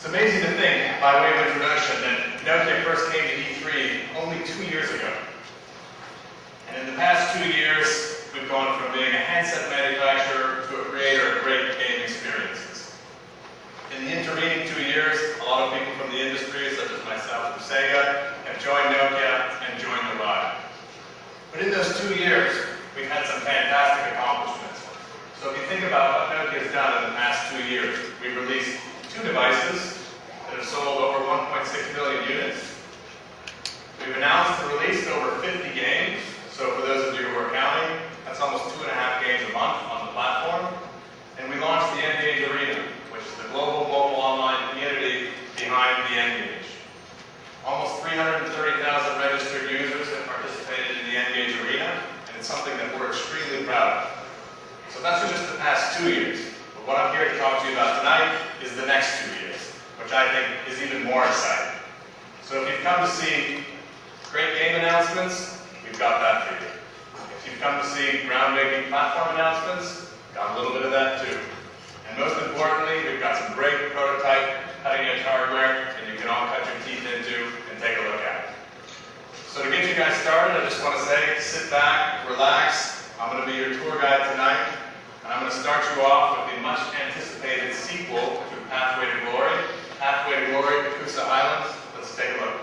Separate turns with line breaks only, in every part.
It's amazing to think, by way of introduction, that Nokia first came to E3 only 2 years ago. And in the past 2 years, we've gone from being a handset manufacturer to a creator of great game experiences. In the intervening 2 years, a lot of people from the industry, such as myself from Sega, have joined Nokia and joined the ride. But in those 2 years, we've had some fantastic accomplishments. So if you think about what Nokia has done in the past 2 years, we've released 2 devices that have sold over 1.6 million units. We've announced and released over 50 games. So for those of you who are counting, that's almost 2.5 games a month on the platform. And we launched the N-Gage Arena, which is the global mobile online community behind the N-Gage. Almost 330,000 registered users have participated in the N-Gage Arena, and it's something that we're extremely proud of. So that's just the past 2 years. But what I'm here to talk to you about tonight is the next 2 years, which I think is even more exciting. So if you've come to see great game announcements, we've got that for you. If you've come to see groundbreaking platform announcements, got a little bit of that too. And most importantly, we've got some great prototype, cutting-edge hardware that you can all cut your teeth into and take a look at. So to get you guys started, I just want to say, sit back, relax. I'm going to be your tour guide tonight, and I'm going to start you off with the much anticipated sequel to Pathway to Glory, Ikusa Islands. Let's take a look.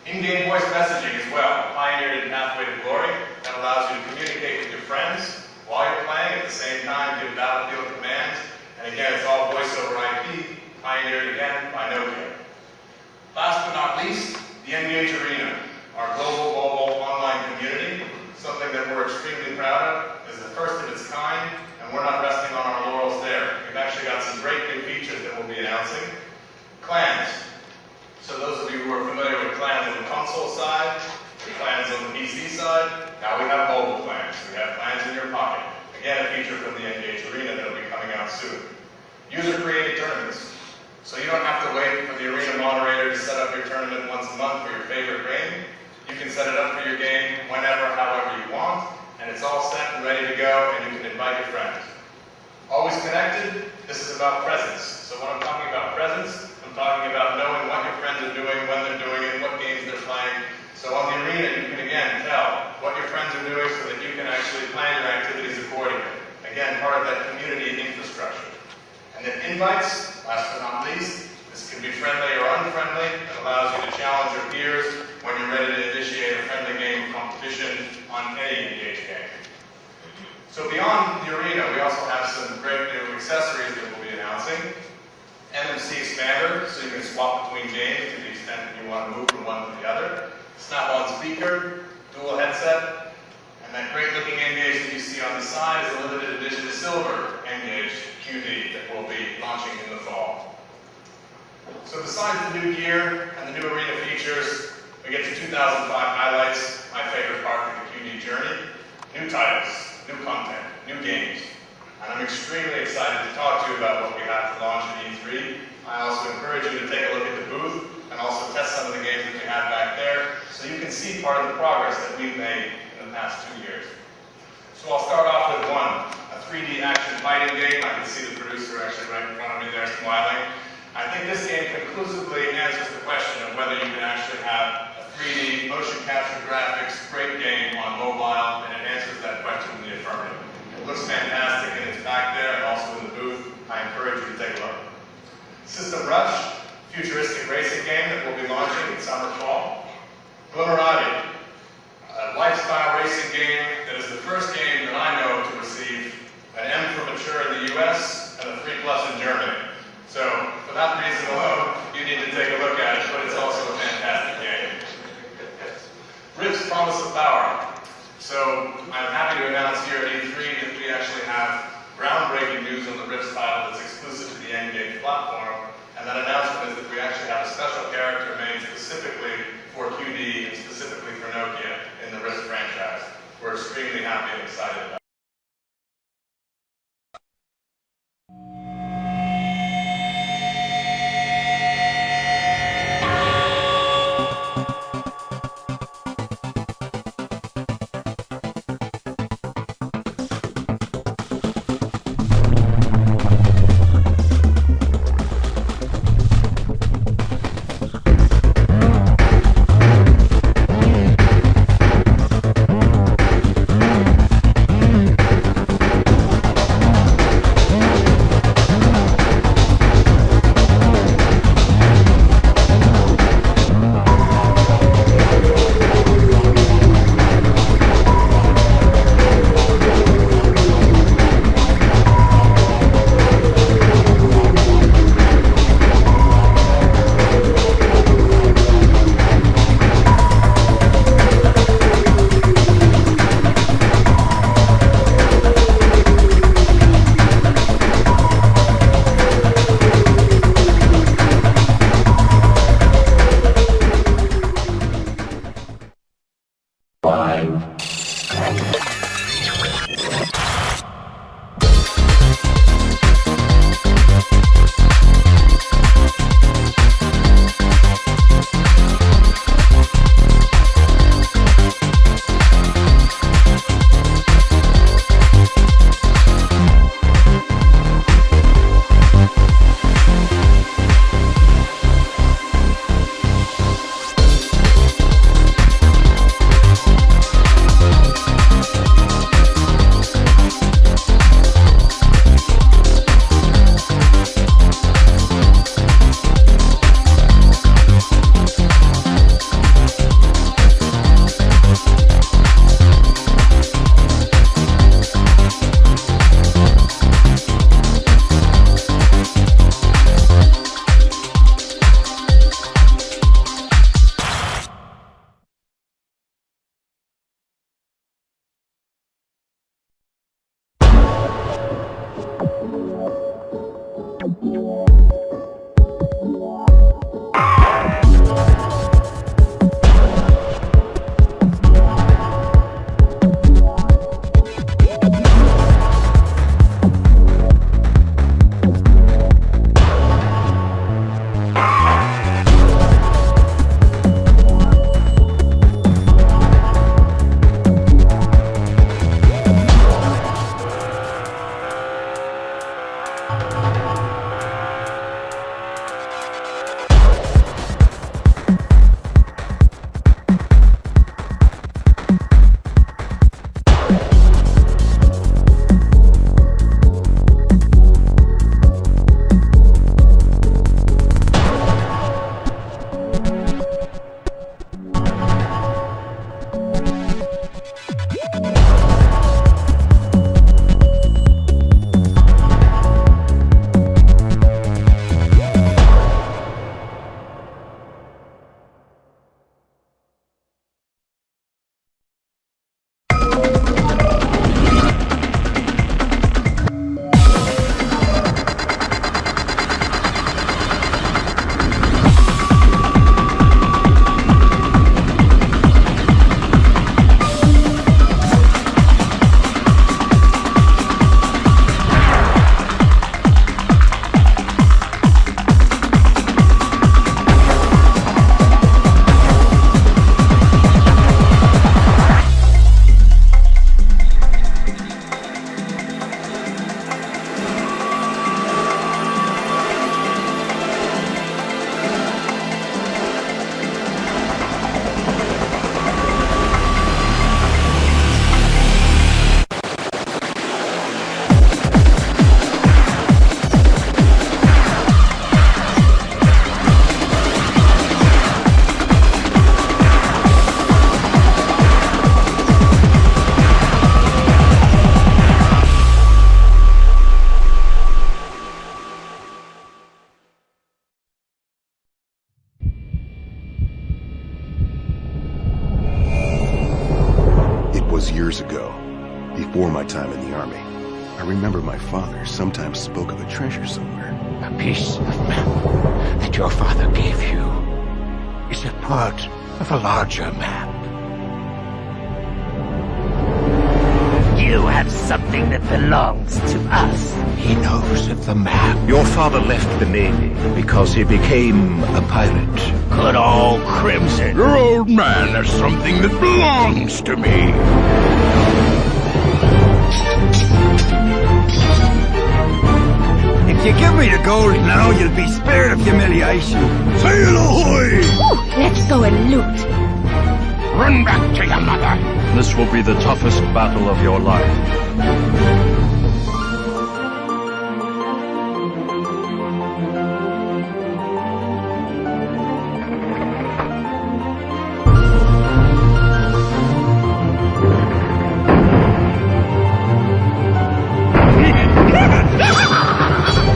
In-game voice messaging as well, pioneered in Pathway to Glory, that allows you to communicate with your friends while you're playing, at the same time give battlefield commands, and again, it's all voice over IP, pioneered again by Nokia. Last but not least, the N-Gage Arena, our global mobile online community, something that we're extremely proud of, is the first of its kind, and we're not resting on our laurels there. We've actually got some great new features that we'll be announcing. Clans. So those of you who are familiar console side, plans on the PC side. Now we have mobile plans. We have plans in your pocket. Again, a feature from the N-Gage Arena that will be coming out soon. User-created tournaments. So you don't have to wait for the arena moderator to set up your tournament once a month for your favorite game. You can set it up for your game whenever, however you want, and it's all set and ready to go, and you can invite your friends. Always connected, this is about presence. So when I'm talking about presence, I'm talking about knowing what your friends are doing, when they're doing it, what games they're playing. So on the arena, you can again tell what your friends are doing so that you can actually plan your activities accordingly. Again, part of that community infrastructure. And then invites, last but not least, this can be friendly or unfriendly. It allows you to challenge your peers when you're ready to initiate a friendly game competition on any N-Gage game. So beyond the arena, we also have some great new accessories that we'll be announcing. MMC expander, so you can swap between games to the extent that you want to move from one to the other. Snap-on speaker, dual headset, and that great looking N-Gage that you see on the side is a limited edition silver N-Gage QD that we'll be launching in the fall. So besides the new gear and the new arena features, we get to 2005 highlights, my favorite part of the QD Journey, new titles, new content, new games. And I'm extremely excited to talk to you about what we have to launch at E3. I also encourage you to take a look at the booth and also test some of the games that we have back there so you can see part of the progress that we've made in the past 2 years. So I'll start off with one, a 3D action fighting game. I can see the producer actually right in front of me there smiling. I think this game conclusively answers the question of whether you can actually have a 3D motion capture graphics great game on mobile, and it answers that question in the affirmative. It looks fantastic and it's back there and also in the booth. I encourage you to take a look. System Rush, futuristic racing game that we'll be launching in summer/fall. Glimmerati, a lifestyle racing game that is the first game that I know to receive an M for mature in the US and a 3+ in Germany. So for that reason alone, you need to take a look at it, but it's also a fantastic game. Rift's Promise of Power. So I'm happy to announce here at E3 that we actually have groundbreaking news on the Rift title that's exclusive to the N-Gage platform. And that announcement is that we actually have a special character made specifically for QD and specifically for Nokia in the Rift franchise. We're extremely happy and excited about it.
years ago, before my time in the army, I remember my father sometimes spoke of a treasure somewhere.
A piece of map that your father gave you is a part of a larger map. You have something that belongs to us. He knows of the map.
Your father left the Navy because he became a pirate.
Good old Crimson.
Your old man has something that belongs to me.
If you give me the gold now, you'll be spared of humiliation.
Sail ahoy!
Ooh, let's go and loot.
Run back to your mother.
This will be the toughest battle of your life.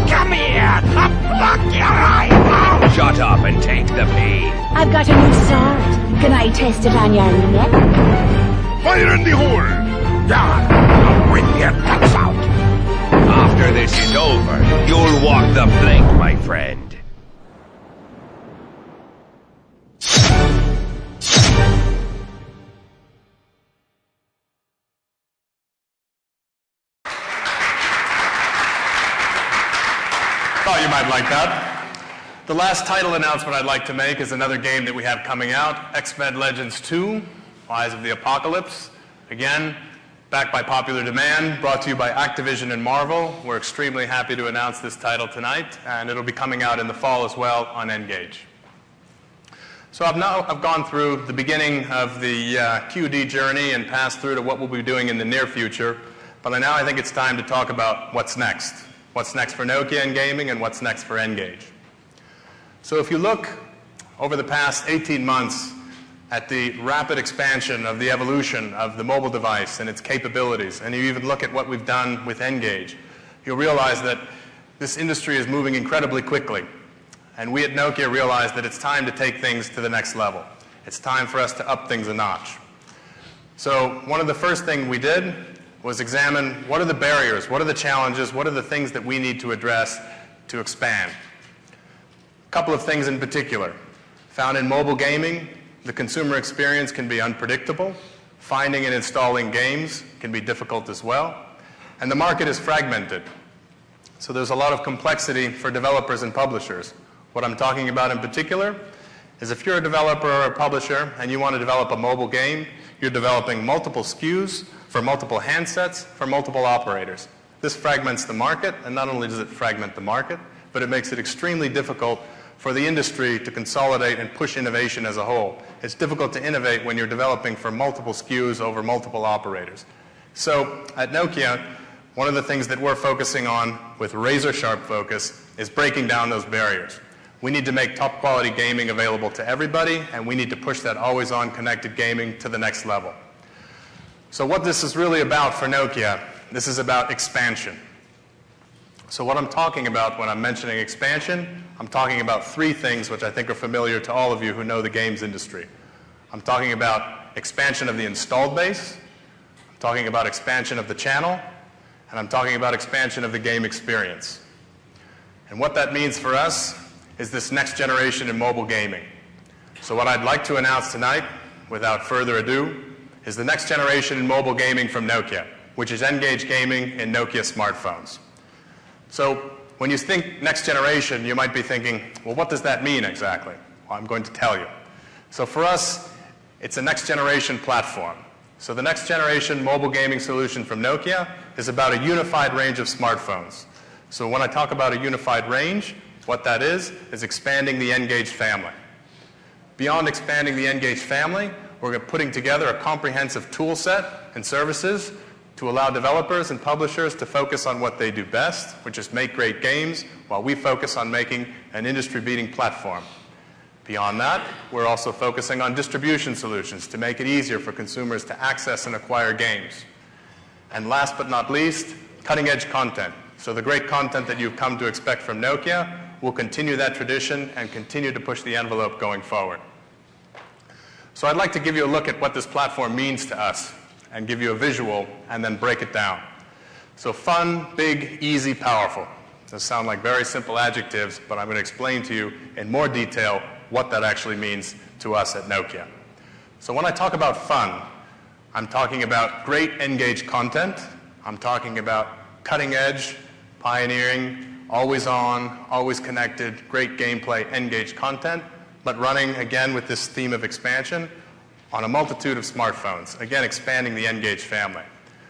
Come here! I'll block your eye out!
Shut up and take the pay.
I've got a new sword. Can I test it on your neck?
Fire in the hole!
Gerard, I'll rip your guts out.
After this is over, you'll walk the plank, my friend.
Thought you might like that. The last title announcement I'd like to make is another game that we have coming out, X-Men Legends 2, Rise of the Apocolypse. Again, backed by popular demand, brought to you by Activision and Marvel. We're extremely happy to announce this title tonight, and it'll be coming out in the fall as well on N-Gage. So I've gone through the beginning of the QD journey and passed through to what we'll be doing in the near future, but now I think it's time to talk about what's next. What's next for Nokia in gaming and what's next for N-Gage. So if you look over the past 18 months at the rapid expansion of the evolution of the mobile device and its capabilities, and you even look at what we've done with N-Gage, you'll realize that this industry is moving incredibly quickly. And we at Nokia realize that it's time to take things to the next level. It's time for us to up things a notch. So one of the first things we did was examine what are the barriers, what are the challenges, what are the things that we need to address to expand. A couple of things in particular. Found in mobile gaming, the consumer experience can be unpredictable. Finding and installing games can be difficult as well. And the market is fragmented. So there's a lot of complexity for developers and publishers. What I'm talking about in particular is if you're a developer or a publisher and you want to develop a mobile game, you're developing multiple SKUs for multiple handsets for multiple operators. This fragments the market, and not only does it fragment the market, but it makes it extremely difficult for the industry to consolidate and push innovation as a whole. It's difficult to innovate when you're developing for multiple SKUs over multiple operators. So at Nokia, one of the things that we're focusing on with razor-sharp focus is breaking down those barriers. We need to make top quality gaming available to everybody, and we need to push that always-on connected gaming to the next level. So what this is really about for Nokia, this is about expansion. So what I'm talking about when I'm mentioning expansion, I'm talking about three things which I think are familiar to all of you who know the games industry. I'm talking about expansion of the installed base, I'm talking about expansion of the channel, and I'm talking about expansion of the game experience. And what that means for us is this next generation in mobile gaming. So what I'd like to announce tonight, without further ado, is the next generation in mobile gaming from Nokia, which is N-Gage gaming in Nokia smartphones. So when you think next generation, you might be thinking, well, what does that mean exactly? Well, I'm going to tell you. So for us, it's a next generation platform. So the next generation mobile gaming solution from Nokia is about a unified range of smartphones. So when I talk about a unified range, what that is expanding the N-Gage family. Beyond expanding the N-Gage family, we're putting together a comprehensive tool set and services to allow developers and publishers to focus on what they do best, which is make great games, while we focus on making an industry-beating platform. Beyond that, we're also focusing on distribution solutions to make it easier for consumers to access and acquire games. And last but not least, cutting-edge content. So the great content that you've come to expect from Nokia will continue that tradition and continue to push the envelope going forward. So I'd like to give you a look at what this platform means to us
and give you a visual and then break it down. So fun, big, easy, powerful. Those sound like very simple adjectives, but I'm going to explain to you in more detail what that actually means to us at Nokia. So when I talk about fun, I'm talking about great N-Gage content. I'm talking about cutting edge, pioneering, always on, always connected, great gameplay N-Gage content, but running, again, with this theme of expansion on a multitude of smartphones, again, expanding the N-Gage family.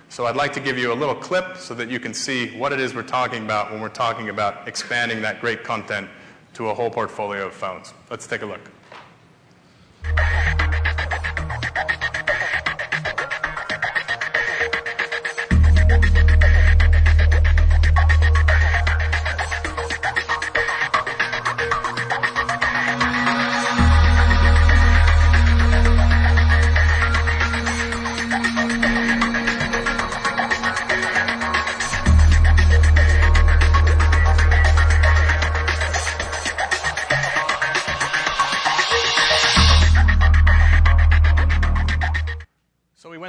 So I'd like to give you a little clip so that you can see what it is we're talking about when we're talking about expanding that great content to a whole portfolio of phones. Let's take a look.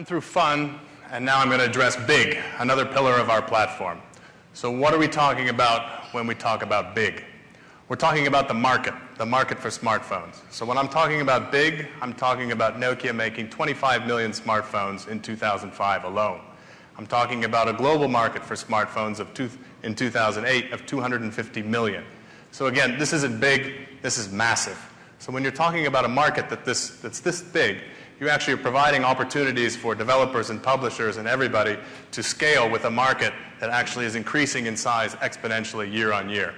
Through fun, and now I'm going to address big, another pillar of our platform. So what are we talking about when we talk about big? We're talking about the market for smartphones. So when I'm talking about big, I'm talking about Nokia making 25 million smartphones in 2005 alone. I'm talking about a global market for smartphones in 2008 of 250 million. So again, this isn't big, this is massive. So when you're talking about a market that's this big, you actually are providing opportunities for developers and publishers and everybody to scale with a market that actually is increasing in size exponentially year on year.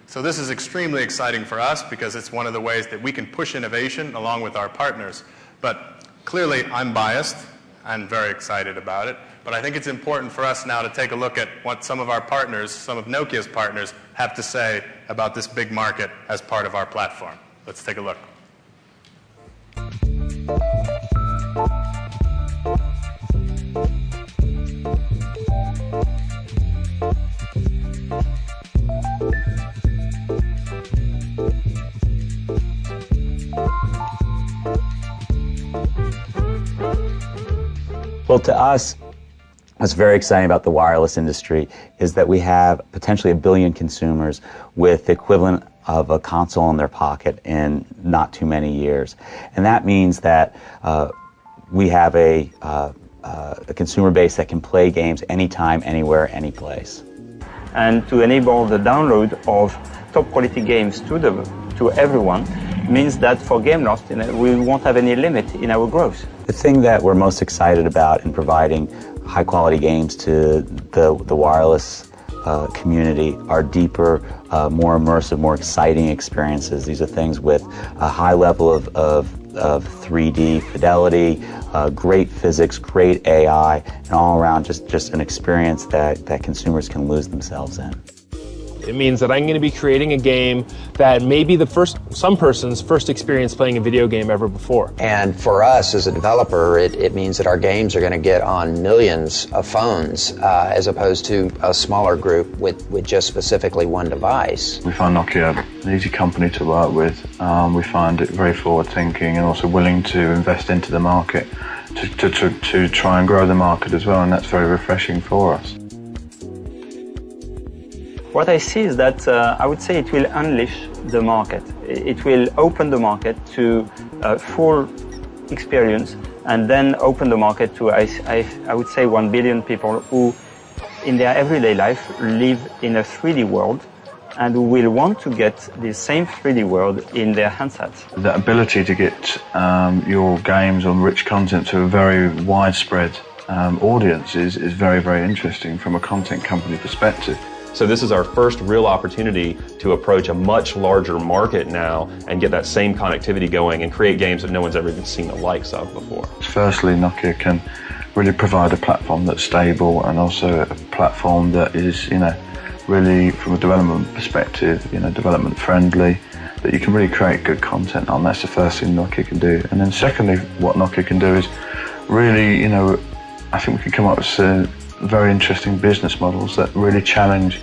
So this is extremely exciting for us because it's one of the ways that we can push innovation along with our partners. But clearly, I'm biased and very excited about it. But I think it's important for us now to take a look at what some of our partners, some of Nokia's partners, have to say about this big market as part of our platform. Let's take a look.
Well, to us, what's very exciting about the wireless industry is that we have potentially 1 billion consumers with the equivalent of a console in their pocket in not too many years. And that means that we have a consumer base that can play games anytime, anywhere, any place.
And to enable the download of top quality games to everyone means that for Gameloft, we won't have any limit in our growth.
The thing that we're most excited about in providing high quality games to the wireless community are deeper, more immersive, more exciting experiences. These are things with a high level of 3D fidelity, great physics, great AI, and all around just an experience that consumers can lose themselves in.
It means that I'm going to be creating a game that may be some person's first experience playing a video game ever before.
And for us as a developer, it means that our games are going to get on millions of phones as opposed to a smaller group with just specifically one device.
We find Nokia an easy company to work with. We find it very forward-thinking and also willing to invest into the market to try and grow the market as well, and that's very refreshing for us.
What I see is that I would say it will unleash the market. It will open the market to full experience and then open the market to, I would say, 1 billion people who in their everyday life live in a 3D world and who will want to get the same 3D world in their handsets.
The ability to get your games on rich content to a very widespread audience is very, very interesting from a content company perspective.
So this is our first real opportunity to approach a much larger market now and get that same connectivity going and create games that no one's ever even seen the likes of before.
Firstly, Nokia can really provide a platform that's stable and also a platform that is, really from a development perspective, development friendly, that you can really create good content on. That's the first thing Nokia can do. And then secondly, what Nokia can do is really, I think we can come up with some very interesting business models that really challenge,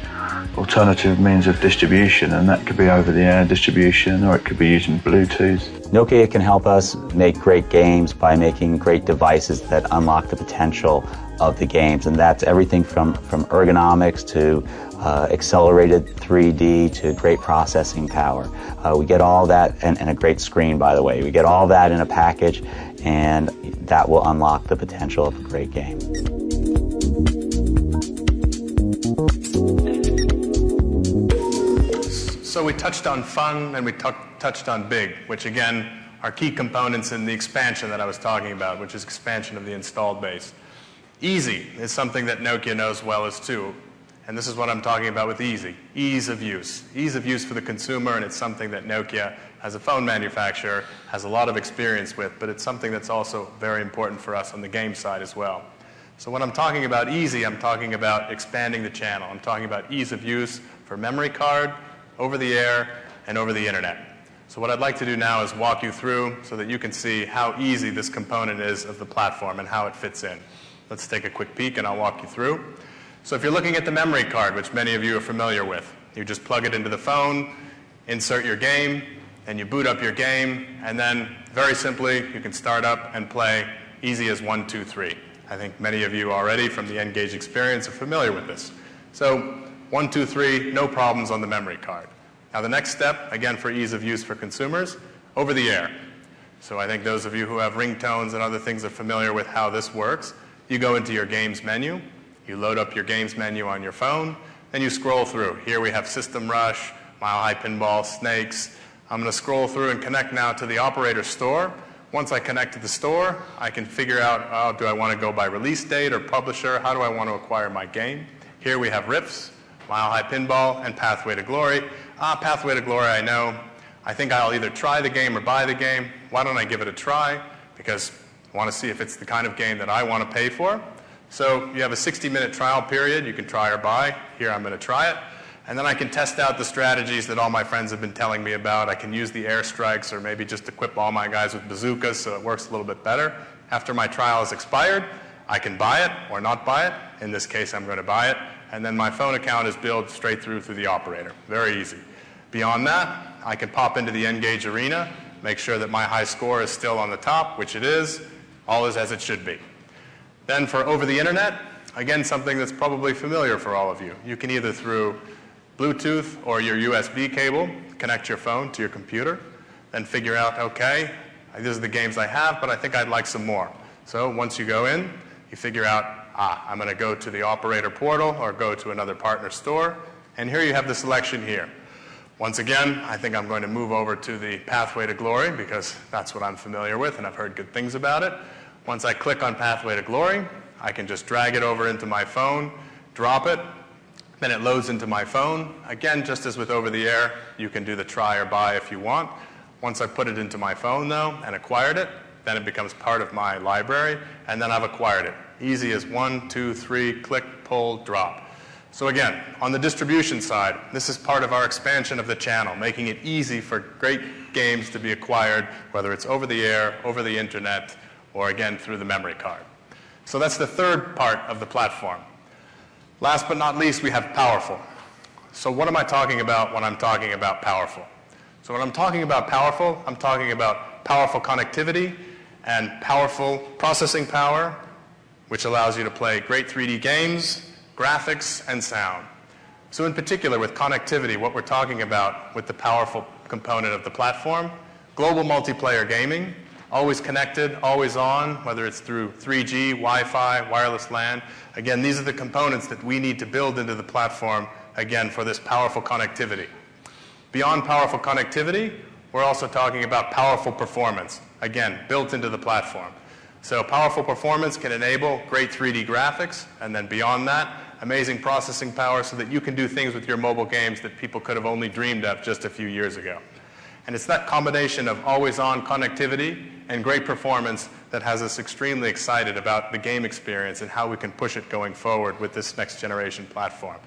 alternative means of distribution, and that could be over-the-air distribution, or it could be using Bluetooth.
Nokia can help us make great games by making great devices that unlock the potential of the games, and that's everything from ergonomics to accelerated 3D to great processing power. We get all that, and a great screen, by the way. We get all that in a package, and that will unlock the potential of a great game.
So we touched on fun and we touched on big, which again are key components in the expansion that I was talking about, which is expansion of the installed base. Easy is something that Nokia knows well as too, and this is what I'm talking about with easy. Ease of use. Ease of use for the consumer, and it's something that Nokia, as a phone manufacturer, has a lot of experience with, but it's something that's also very important for us on the game side as well. So when I'm talking about easy, I'm talking about expanding the channel. I'm talking about ease of use for memory card, over the air, and over the internet. So what I'd like to do now is walk you through so that you can see how easy this component is of the platform and how it fits in. Let's take a quick peek and I'll walk you through. So if you're looking at the memory card, which many of you are familiar with, you just plug it into the phone, insert your game, and you boot up your game, and then very simply you can start up and play easy as 1, 2, 3. I think many of you already from the N-Gage experience are familiar with this. So 1, 2, 3, no problems on the memory card. Now the next step, again for ease of use for consumers, over the air. So I think those of you who have ringtones and other things are familiar with how this works. You go into your games menu, you load up your games menu on your phone, then you scroll through. Here we have System Rush, Mile High Pinball, Snakes. I'm going to scroll through and connect now to the operator store. Once I connect to the store, I can figure out, do I want to go by release date or publisher? How do I want to acquire my game? Here we have Riffs, Mile High Pinball, and Pathway to Glory. Pathway to Glory, I know. I think I'll either try the game or buy the game. Why don't I give it a try? Because I want to see if it's the kind of game that I want to pay for. So you have a 60-minute trial period. You can try or buy. Here I'm going to try it. And then I can test out the strategies that all my friends have been telling me about. I can use the airstrikes or maybe just equip all my guys with bazookas so it works a little bit better. After my trial is expired, I can buy it or not buy it. In this case, I'm going to buy it. And then my phone account is billed straight through the operator. Very easy. Beyond that, I can pop into the N-Gage arena, make sure that my high score is still on the top, which it is. All is as it should be. Then for over the internet, again, something that's probably familiar for all of you. You can either through Bluetooth or your USB cable connect your phone to your computer, then figure out, okay, these are the games I have, but I think I'd like some more. So once you go in, you figure out, I'm going to go to the operator portal or go to another partner store, and here you have the selection here. Once again, I think I'm going to move over to the Pathway to Glory because that's what I'm familiar with and I've heard good things about it. Once I click on Pathway to Glory, I can just drag it over into my phone, drop it, then it loads into my phone. Again, just as with over the air, you can do the try or buy if you want. Once I put it into my phone though and acquired it, then it becomes part of my library, and then I've acquired it. Easy as 1, 2, 3, click, pull, drop. So again, on the distribution side, this is part of our expansion of the channel, making it easy for great games to be acquired, whether it's over the air, over the internet, or again through the memory card. So that's the third part of the platform. Last but not least, we have powerful. So what am I talking about when I'm talking about powerful? So when I'm talking about powerful, I'm talking about powerful connectivity and powerful processing power, which allows you to play great 3D games, graphics, and sound. So in particular with connectivity, what we're talking about with the powerful component of the platform, global multiplayer gaming, always connected, always on, whether it's through 3G, Wi-Fi, wireless LAN. Again, these are the components that we need to build into the platform, again, for this powerful connectivity. Beyond powerful connectivity, we're also talking about powerful performance, again, built into the platform. So powerful performance can enable great 3D graphics, and then beyond that, amazing processing power so that you can do things with your mobile games that people could have only dreamed of just a few years ago. And it's that combination of always-on connectivity and great performance that has us extremely excited about the game experience and how we can push it going forward with this next generation platform.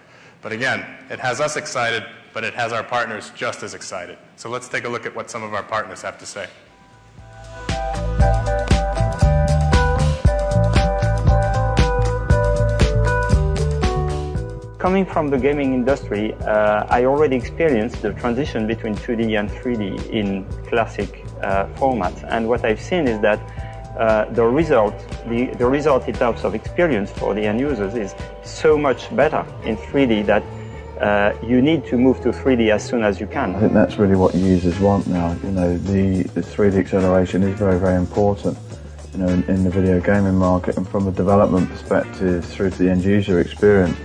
But again, it has us excited, but it has our partners just as excited. So let's take a look at what some of our partners have to say.
Coming from the gaming industry, I already experienced the transition between 2D and 3D in classic formats. And what I've seen is that the result in terms of experience for the end users is so much better in 3D that you need to move to 3D as soon as you can.
I think that's really what users want now. You know, the 3D acceleration is very, very important. You know, in the video gaming market, and from a development perspective through to the end user experience,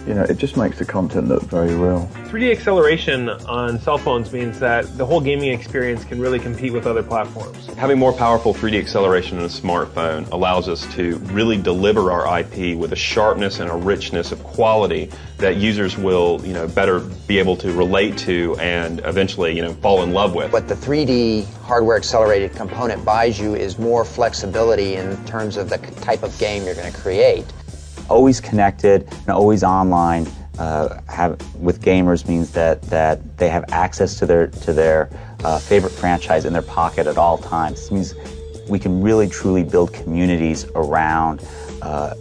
you know, it just makes the content look very real.
3D acceleration on cell phones means that the whole gaming experience can really compete with other platforms.
Having more powerful 3D acceleration in a smartphone allows us to really deliver our IP with a sharpness and a richness of quality that users will, you know, better be able to relate to and eventually, you know, fall in love with.
What the 3D hardware accelerated component buys you is more flexibility in terms of the type of game you're going to create.
Always connected and always online with gamers means that they have access to their favorite franchise in their pocket at all times. This means we can really truly build communities around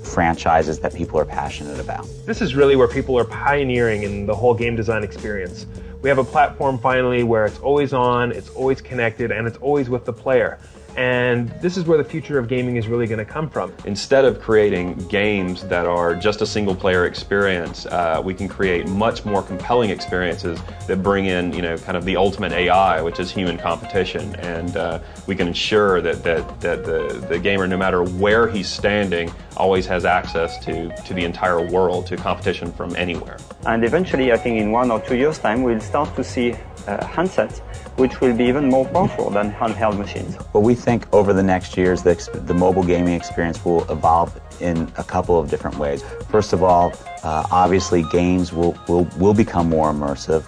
franchises that people are passionate about.
This is really where people are pioneering in the whole game design experience. We have a platform finally where it's always on, it's always connected, and it's always with the player. And this is where the future of gaming is really going to come from.
Instead of creating games that are just a single player experience, we can create much more compelling experiences that bring in, you know, kind of the ultimate AI, which is human competition. And we can ensure that the gamer, no matter where he's standing, always has access to the entire world, to competition from anywhere.
And eventually, I think in 1 or 2 years' time, we'll start to see handsets which will be even more powerful than handheld machines.
But we think over the next years, the mobile gaming experience will evolve in a couple of different ways. First of all, obviously games will become more immersive.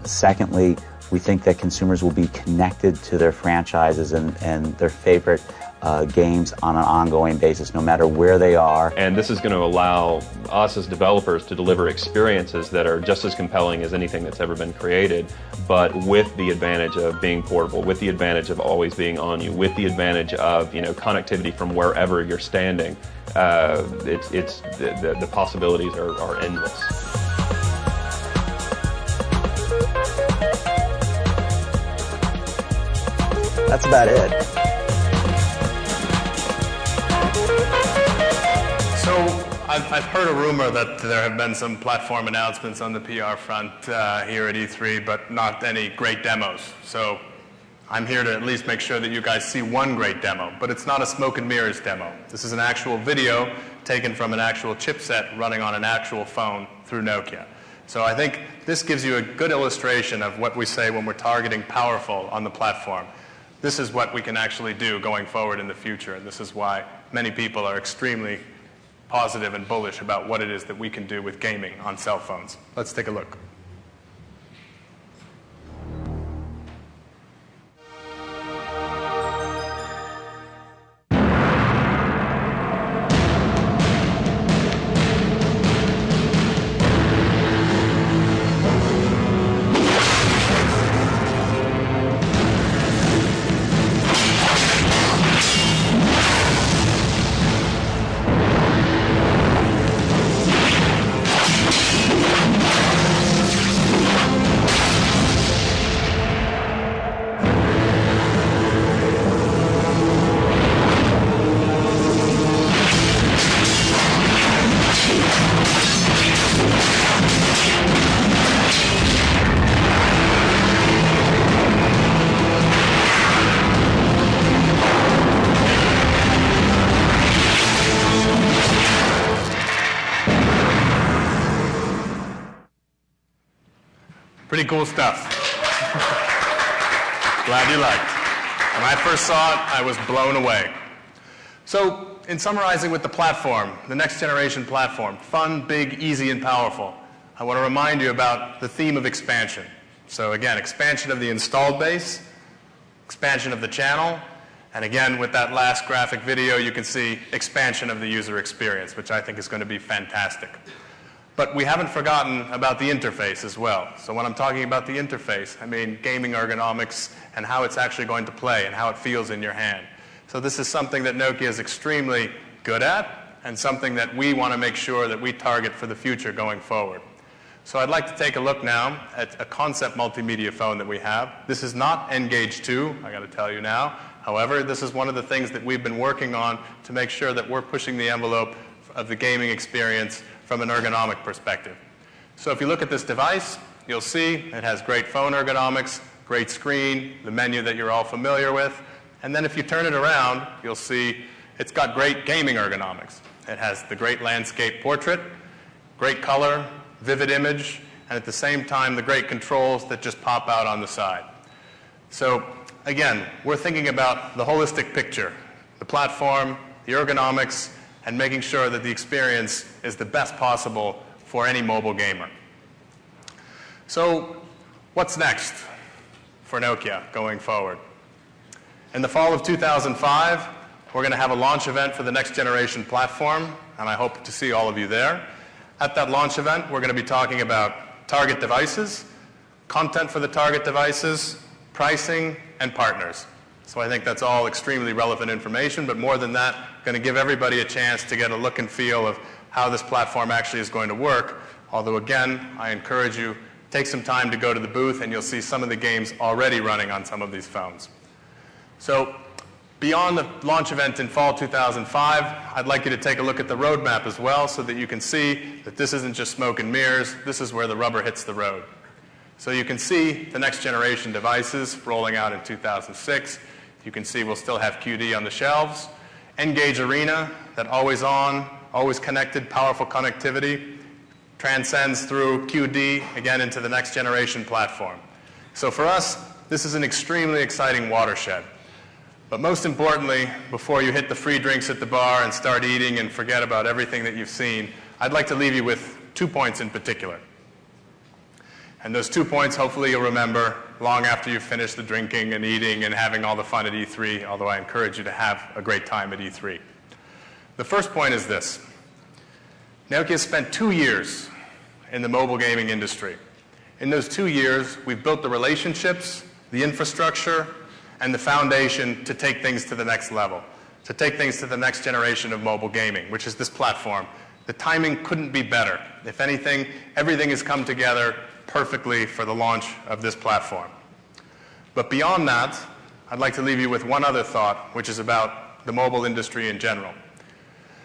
Secondly, we think that consumers will be connected to their franchises and their favorite games on an ongoing basis, no matter where they are.
And this is going to allow us as developers to deliver experiences that are just as compelling as anything that's ever been created, but with the advantage of being portable, with the advantage of always being on you, with the advantage of, you know, connectivity from wherever you're standing. The possibilities are endless.
That's about it.
So I've heard a rumor that there have been some platform announcements on the PR front here at E3, but not any great demos. So I'm here to at least make sure that you guys see one great demo, but it's not a smoke and mirrors demo. This is an actual video taken from an actual chipset running on an actual phone through Nokia. So I think this gives you a good illustration of what we say when we're targeting powerful on the platform. This is what we can actually do going forward in the future, and this is why many people are extremely positive and bullish about what it is that we can do with gaming on cell phones. Let's take a look. Pretty cool stuff. Glad you liked. When I first saw it, I was blown away. So, in summarizing with the platform, the next generation platform, fun, big, easy, and powerful, I want to remind you about the theme of expansion. So again, expansion of the installed base, expansion of the channel, and again, with that last graphic video, you can see expansion of the user experience, which I think is going to be fantastic. But we haven't forgotten about the interface as well. So when I'm talking about the interface, I mean gaming ergonomics and how it's actually going to play and how it feels in your hand. So this is something that Nokia is extremely good at and something that we want to make sure that we target for the future going forward. So I'd like to take a look now at a concept multimedia phone that we have. This is not N-Gage 2, I got to tell you now. However, this is one of the things that we've been working on to make sure that we're pushing the envelope of the gaming experience from an ergonomic perspective. So if you look at this device, you'll see it has great phone ergonomics, great screen, the menu that you're all familiar with. And then if you turn it around, you'll see it's got great gaming ergonomics. It has the great landscape portrait, great color, vivid image, and at the same time, the great controls that just pop out on the side. So again, we're thinking about the holistic picture, the platform, the ergonomics, and making sure that the experience is the best possible for any mobile gamer. So what's next for Nokia going forward? In the fall of 2005, we're going to have a launch event for the next generation platform, and I hope to see all of you there. At that launch event, we're going to be talking about target devices, content for the target devices, pricing, and partners. So I think that's all extremely relevant information, but more than that, going to give everybody a chance to get a look and feel of how this platform actually is going to work. Although again, I encourage you, take some time to go to the booth and you'll see some of the games already running on some of these phones. So beyond the launch event in fall 2005, I'd like you to take a look at the roadmap as well so that you can see that this isn't just smoke and mirrors, this is where the rubber hits the road. So you can see the next generation devices rolling out in 2006. You can see we'll still have QD on the shelves. N-Gage Arena, that always on, always connected, powerful connectivity, transcends through QD, again into the next generation platform. So for us, this is an extremely exciting watershed. But most importantly, before you hit the free drinks at the bar and start eating and forget about everything that you've seen, I'd like to leave you with 2 points in particular. And those 2 points, hopefully you'll remember long after you've finished the drinking and eating and having all the fun at E3, although I encourage you to have a great time at E3. The first point is this. Nokia spent 2 years in the mobile gaming industry. In those 2 years, we've built the relationships, the infrastructure, and the foundation to take things to the next level, to take things to the next generation of mobile gaming, which is this platform. The timing couldn't be better. If anything, everything has come together perfectly for the launch of this platform. But beyond that, I'd like to leave you with one other thought, which is about the mobile industry in general.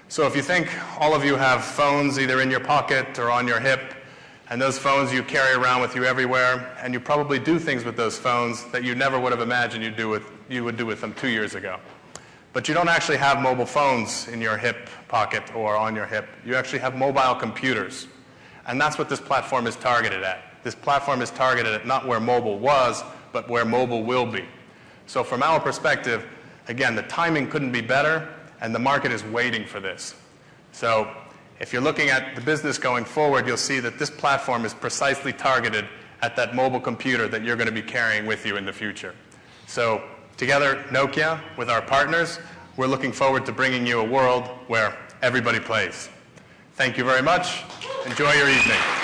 So if you think all of you have phones either in your pocket or on your hip, and those phones you carry around with you everywhere, and you probably do things with those phones that you never would have imagined you would do with them 2 years ago. But you don't actually have mobile phones in your hip pocket or on your hip. You actually have mobile computers. And that's what this platform is targeted at. This platform is targeted at not where mobile was, but where mobile will be. So from our perspective, again, the timing couldn't be better, and the market is waiting for this. So if you're looking at the business going forward, you'll see that this platform is precisely targeted at that mobile computer that you're going to be carrying with you in the future. So together, Nokia, with our partners, we're looking forward to bringing you a world where everybody plays. Thank you very much. Enjoy your evening.